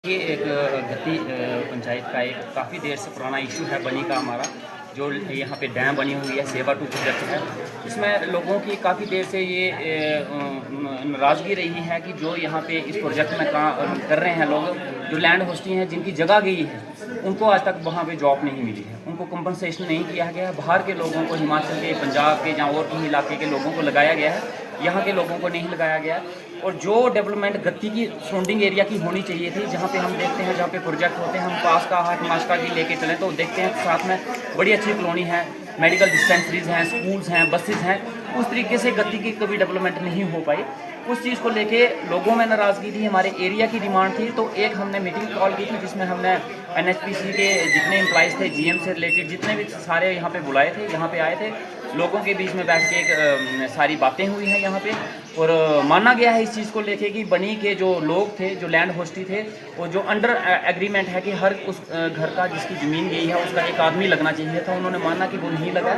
ये एक गद्दी पंचायत का एक काफ़ी देर से पुराना इशू है बनी का हमारा, जो यहाँ पे डैम बनी हुई है सेवा 2 प्रोजेक्ट है। इसमें लोगों की काफ़ी देर से ये नाराज़गी रही है कि जो यहाँ पे इस प्रोजेक्ट में काम कर रहे हैं लोग, जो लैंड होस्टिंग है जिनकी जगह गई है, उनको आज तक वहाँ पे जॉब नहीं मिली है, उनको कंपनसेशन नहीं किया गया है। बाहर के लोगों को, हिमाचल के, पंजाब के या और कहीं इलाके के लोगों को लगाया गया है, यहाँ के लोगों को नहीं लगाया गया। और जो डेवलपमेंट गद्दी की सराउंडिंग एरिया की होनी चाहिए थी, जहाँ पे हम देखते हैं जहाँ पे प्रोजेक्ट होते हैं, हम पास का हाट मास्का की लेके चलें तो देखते हैं साथ में बड़ी अच्छी कॉलोनी है, मेडिकल डिस्पेंसरीज हैं, स्कूल्स हैं, बसेज हैं। उस तरीके से गद्दी की कभी डेवलपमेंट नहीं हो पाई। उस चीज़ को लेके लोगों में नाराज़गी थी, हमारे एरिया की डिमांड थी। तो एक हमने मीटिंग कॉल की थी जिसमें हमने NHPC के जितने एम्प्लॉइज़ थे, GM से रिलेटेड जितने भी सारे यहाँ पे बुलाए थे, यहाँ पे आए थे। लोगों के बीच में बैठ के एक सारी बातें हुई हैं यहाँ पे, और माना गया है इस चीज़ को लेके कि बनी के जो लोग थे, जो लैंड होस्टी थे, वो जो अंडर एग्रीमेंट है कि हर उस घर का जिसकी ज़मीन गई है उसका एक आदमी लगना चाहिए था। उन्होंने माना कि वो नहीं लगा,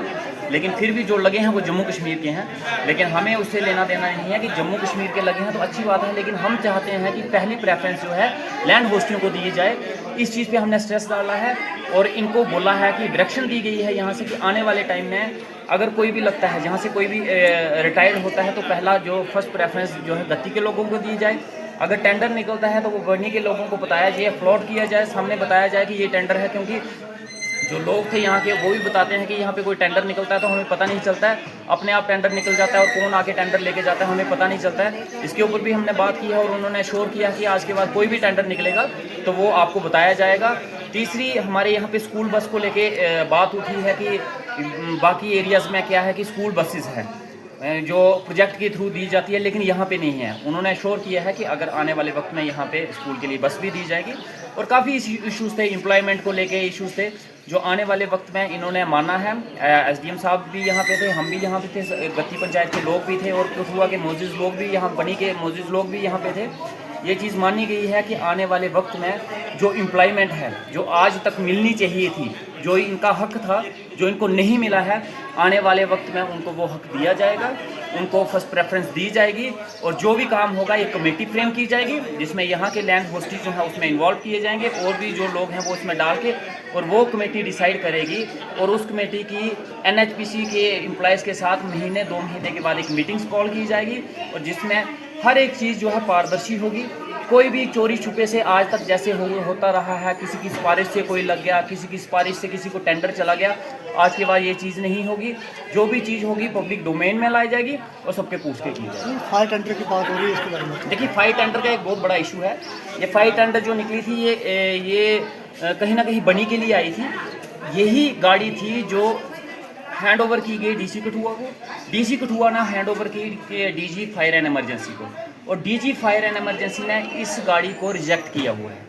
लेकिन फिर भी जो लगे हैं वो जम्मू कश्मीर के हैं। लेकिन हमें उससे लेना देना नहीं है कि जम्मू कश्मीर के लगे हैं तो अच्छी बात है, लेकिन हम चाहते हैं कि पहली प्रेफरेंस जो है लैंड होस्टियों को दी जाए। इस चीज़ पे हमने स्ट्रेस डाला है और इनको बोला है कि डायरेक्शन दी गई है यहाँ से कि आने वाले टाइम में अगर कोई भी लगता है, जहाँ से कोई भी रिटायर्ड होता है, तो पहला जो फर्स्ट प्रेफरेंस जो है गद्दी के लोगों को दी जाए। अगर टेंडर निकलता है तो वो बनी के लोगों को बताया जाए, फ्लॉट किया जाए, सामने बताया जाए कि ये टेंडर है। क्योंकि जो लोग थे यहाँ के वो भी बताते हैं कि यहाँ पे कोई टेंडर निकलता है तो हमें पता नहीं चलता है, अपने आप टेंडर निकल जाता है और कौन आके टेंडर लेके जाता है हमें पता नहीं चलता है। इसके ऊपर भी हमने बात की है और उन्होंने श्योर किया कि आज के बाद कोई भी टेंडर निकलेगा तो वो आपको बताया जाएगा। तीसरी, हमारे यहाँ पे स्कूल बस को लेके बात उठी है कि बाकी एरियाज़ में क्या है कि स्कूल बसेस हैं जो प्रोजेक्ट के थ्रू दी जाती है, लेकिन यहाँ पे नहीं है। उन्होंने श्योर किया है कि अगर आने वाले वक्त में यहाँ पे स्कूल के लिए बस भी दी जाएगी। और काफ़ी इश्यूज़ थे, एम्प्लॉयमेंट को लेके इश्यूज़ थे जो आने वाले वक्त में इन्होंने माना है। SDM साहब भी यहाँ पे थे, हम भी यहाँ पे थे, गद्दी पंचायत के लोग भी थे और कठुआ के मोजिज़ लोग भी, यहाँ बनी के मोजिज़ लोग भी यहाँ पे थे। ये चीज़ मानी गई है कि आने वाले वक्त में जो एम्प्लॉयमेंट है, जो आज तक मिलनी चाहिए थी, जो इनका हक था, जो इनको नहीं मिला है, आने वाले वक्त में उनको वो हक दिया जाएगा, उनको फर्स्ट प्रेफरेंस दी जाएगी। और जो भी काम होगा एक कमेटी फ्रेम की जाएगी जिसमें यहाँ के लैंड होस्टिंग जो है उसमें इन्वॉल्व किए जाएंगे और भी जो लोग हैं वो इसमें डाल के, और वो कमेटी डिसाइड करेगी। और उस कमेटी की NHPC के एम्प्लॉयज़ के साथ महीने 2 महीने के बाद एक मीटिंग्स कॉल की जाएगी और जिसमें हर एक चीज़ जो है पारदर्शी होगी। कोई भी चोरी छुपे से आज तक जैसे होता रहा है, किसी की सिफारिश से कोई लग गया, किसी की सिफारिश से किसी को टेंडर चला गया, आज के बाद ये चीज़ नहीं होगी। जो भी चीज़ होगी पब्लिक डोमेन में लाई जाएगी और सबके पूछ के की जाएगी। फायर टेंडर की बात हो रही है, इसके बारे में देखिए, फायर टेंडर का एक बहुत बड़ा इशू है। ये फायर टेंडर जो निकली थी ये कहीं ना कहीं बनी के लिए आई थी। यही गाड़ी थी जो हैंड ओवर की गई DC कठुआ को। DC कठुआ ने हैंड ओवर की DG फायर एंड इमरजेंसी को, और DG फायर एंड इमरजेंसी ने इस गाड़ी को रिजेक्ट किया हुआ है।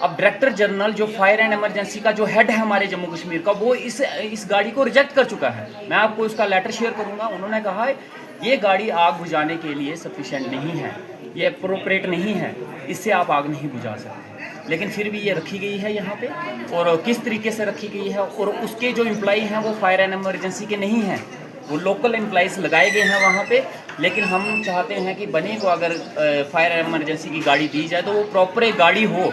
अब डायरेक्टर जनरल जो फायर एंड इमरजेंसी का जो हेड है हमारे जम्मू कश्मीर का, वो इस गाड़ी को रिजेक्ट कर चुका है। मैं आपको इसका लेटर शेयर करूंगा। उन्होंने कहा है ये गाड़ी आग बुझाने के लिए सफिशेंट नहीं है, ये अप्रोप्रिएट नहीं है, इससे आप आग नहीं बुझा सकते। लेकिन फिर भी ये रखी गई है यहाँ पे, और किस तरीके से रखी गई है। और उसके जो एम्प्लॉई हैं वो फायर एंड इमरजेंसी के नहीं हैं, वो लोकल एम्प्लॉइज़ लगाए गए हैं वहाँ पे। लेकिन हम चाहते हैं कि बनी को अगर फायर एंड इमरजेंसी की गाड़ी दी जाए तो वो प्रॉपर एक गाड़ी हो,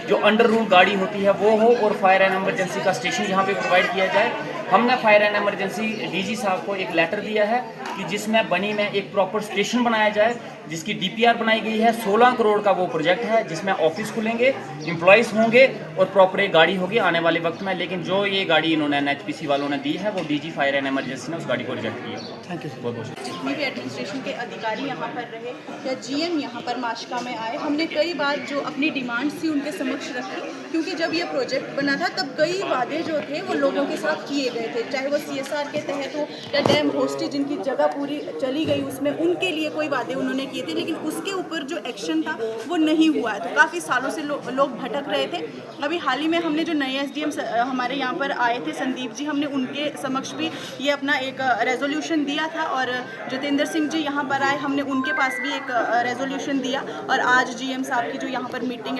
जो अंडर रूल गाड़ी होती है वो हो, और फायर एंड इमरजेंसी का स्टेशन यहाँ पे प्रोवाइड किया जाए। हमने फायर एंड इमरजेंसी DG साहब को एक लेटर दिया है कि जिसमें बनी में एक प्रॉपर स्टेशन बनाया जाए, जिसकी DPR बनाई गई है। 16 करोड़ का वो प्रोजेक्ट है जिसमें ऑफिस खुलेंगे, एम्प्लॉयज़ होंगे और प्रॉपर एक गाड़ी होगी आने वाले वक्त में। लेकिन जो ये गाड़ी इन्होंने NHPC वालों ने दी है वो DG फायर एंड इमरजेंसी ने उस गाड़ी को रिजेक्ट किया। Thank you. बहुत बहुत जितने भी एडमिनिस्ट्रेशन के अधिकारी यहाँ पर रहे या GM यहाँ पर माशका में आए, हमने कई बार जो अपनी डिमांड्स थी उनके समक्ष रखी। क्योंकि जब ये प्रोजेक्ट बना था तब कई वादे जो थे वो लोगों के साथ किए गए थे, चाहे वो CSR के तहत हो या डैम होस्टी जिनकी जगह पूरी चली गई उसमें उनके लिए कोई वादे उन्होंने किए थे, लेकिन उसके ऊपर जो एक्शन था वो नहीं हुआ है। तो काफ़ी सालों से लोग भटक रहे थे। अभी हाल ही में हमने जो नए SDM हमारे यहाँ पर आए थे, संदीप जी, हमने उनके समक्ष भी ये अपना एक रेजोल्यूशन दिया था। और जितेंद्र सिंह जी यहाँ पर आए, हमने उनके पास भी एक रेजोल्यूशन दिया। और आज GM साहब की जो यहाँ पर मीटिंग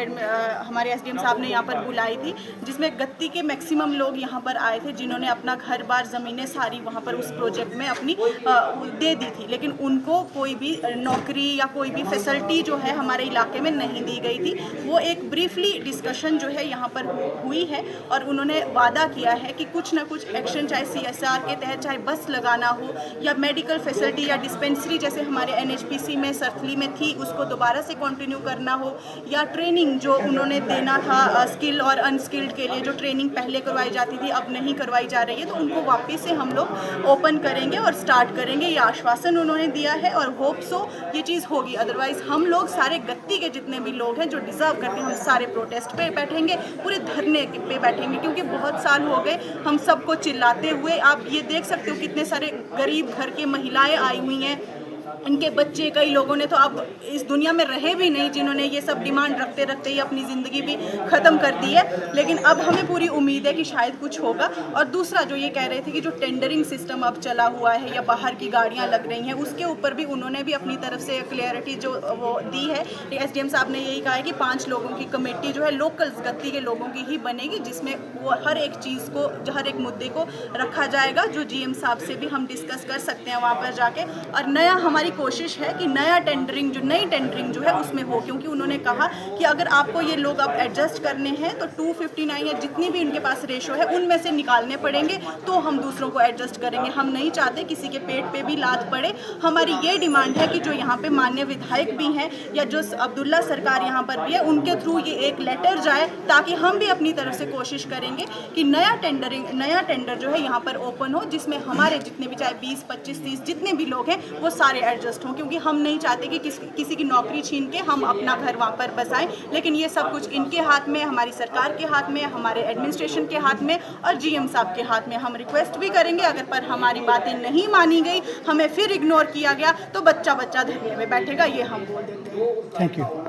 हमारे SDM साहब ने यहाँ पर बुलाई थी, जिसमें गद्दी के मैक्सिमम लोग यहाँ पर आए थे जिन्होंने अपना घर बार ज़मीनें सारी वहाँ पर उस प्रोजेक्ट में अपनी दे दी थी, लेकिन उनको कोई भी नौकरी नौकरी या कोई भी फैसिलिटी जो है हमारे इलाके में नहीं दी गई थी। वो एक ब्रीफली डिस्कशन जो है यहाँ पर हुई है और उन्होंने वादा किया है कि कुछ ना कुछ एक्शन, चाहे CSR के तहत, चाहे बस लगाना हो या मेडिकल फैसिलिटी या डिस्पेंसरी जैसे हमारे NHPC में सरथली में थी उसको दोबारा से कंटिन्यू करना हो, या ट्रेनिंग जो उन्होंने देना था स्किल और अनस्किल्ड के लिए, जो ट्रेनिंग पहले करवाई जाती थी अब नहीं करवाई जा रही है, तो उनको वापस से हम लोग ओपन करेंगे और स्टार्ट करेंगे। ये आश्वासन उन्होंने दिया है और होप सो ये चीज़ होगी। अदरवाइज हम लोग सारे गत्ती के जितने भी लोग हैं जो डिज़र्व करते हैं, हम सारे प्रोटेस्ट पे बैठेंगे, पूरे धरने पे बैठेंगे, क्योंकि बहुत साल हो गए हम सबको चिल्लाते हुए। आप ये देख सकते हो कितने सारे गरीब घर की महिलाएं आई हुई हैं, इनके बच्चे, कई लोगों ने तो अब इस दुनिया में रहे भी नहीं जिन्होंने ये सब डिमांड रखते रखते ही अपनी ज़िंदगी भी ख़त्म कर दी है। लेकिन अब हमें पूरी उम्मीद है कि शायद कुछ होगा। और दूसरा जो ये कह रहे थे कि जो टेंडरिंग सिस्टम अब चला हुआ है या बाहर की गाड़ियाँ लग रही हैं, उसके ऊपर भी उन्होंने भी अपनी तरफ से क्लियरिटी जो वो दी है। SDM साहब ने यही कहा है कि 5 लोगों की कमेटी जो है लोकल गत्ती के लोगों की ही बनेगी, जिसमें वो हर एक चीज़ को, हर एक मुद्दे को रखा जाएगा, जो GM साहब से भी हम डिस्कस कर सकते हैं वहाँ पर जाके। और नया हमारी कोशिश है कि नई टेंडरिंग जो है उसमें हो, क्योंकि उन्होंने कहा कि अगर आपको ये लोग अब एडजस्ट करने हैं तो 259 या जितनी भी उनके पास रेशो है उनमें से निकालने पड़ेंगे, तो हम दूसरों को एडजस्ट करेंगे। हम नहीं चाहते किसी के पेट पे भी लात पड़े। हमारी ये डिमांड है कि जो यहाँ पे माननीय विधायक भी हैं या जो अब्दुल्ला सरकार यहाँ पर भी है, उनके थ्रू ये एक लेटर जाए, ताकि हम भी अपनी तरफ से कोशिश करेंगे कि नया टेंडर जो है यहाँ पर ओपन हो, जिसमें हमारे जितने भी चाहे 20, 25, 30 जितने भी लोग हैं वो सारे एडजस्ट हों, क्योंकि हम नहीं चाहते कि किसी की नौकरी छीन के हम अपना घर वहाँ पर बसाएं। लेकिन ये सब कुछ इनके हाथ में, हमारी सरकार के हाथ में, हमारे एडमिनिस्ट्रेशन के हाथ में और GM साहब के हाथ में। हम रिक्वेस्ट भी करेंगे, अगर पर हमारी बातें नहीं मानी गई, हमें फिर इग्नोर किया गया, तो बच्चा धरने में बैठेगा, ये हम बोल देते हैं। Thank you.